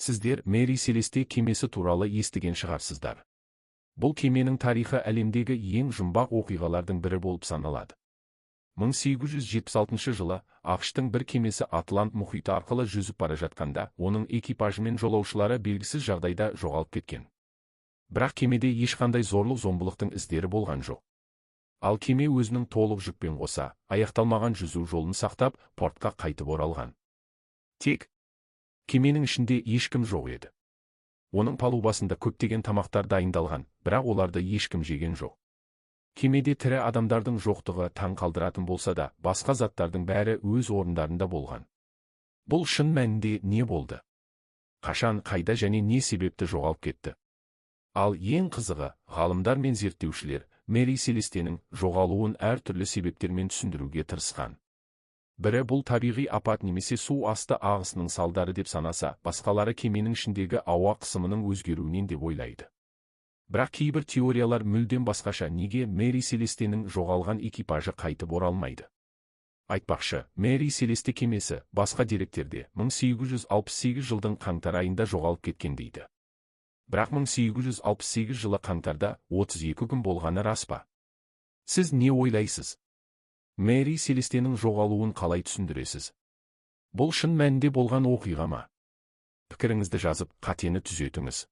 Сіздер Мэри Селесте кемесі туралы естіген шығарсыздар. Бұл кеменің тарихы әлемдегі ең жұмбақ оқиғалардың бірі болып саналады. 1876 жылы ақш-тың бір кемесі Атлант мұхиты арқылы жүзіп бара жатқанда, оның экипажы мен жолаушылары белгісіз жағдайда жоғалып кеткен. Бірақ кемеде ешқандай зорлық-зомбылықтың іздері болған жоқ. Ал кеме өзінің толық жүкпен қоса, аяқталмаған жүзу жолын сақтап, портқа қайтып оралған. Тек кеменің ішінде ешкім жоқ еді. Оның палубасында көптеген тамақтар дайындалған, бірақ оларды ешкім жеген жоқ. Кемеде тірі адамдардың жоқтығы таң қалдыратын болса да, басқа заттардың бәрі өз орындарында болған. Бұл шын мәнінде не болды? Қашан, қайда және не себепті жоғалып кетті? Ал ең қызығы, ғалымдар мен зерттеушілер Мэри Селестенің жоғалуын әртүрлі себептермен түсіндіруге тырысқан. Бірі бұл табиғи апат немесе су асты ағысының салдары деп санаса, басқалары кеменің ішіндегі ауа қысымының өзгеруінен деп ойлайды. Бірақ кейбір теориялар мүлдем басқаша. Неге Мэри Селестенің жоғалған экипажы қайтып оралмайды? Айтпақшы, Мэри Селесте кемесі басқа деректерде 1868 жылдың қаңтар айында жоғалып кеткен дейді. Бірақ 1868 жылы қаңтарда 32 күн болғаны рас па? Сіз не ойлайсыз? Мэри Селестенің жоғалуын қалай түсіндіресіз? Бұл шын мәнінде болған оқиға ма? Пікіріңізді жазып, қатені түзетіңіз.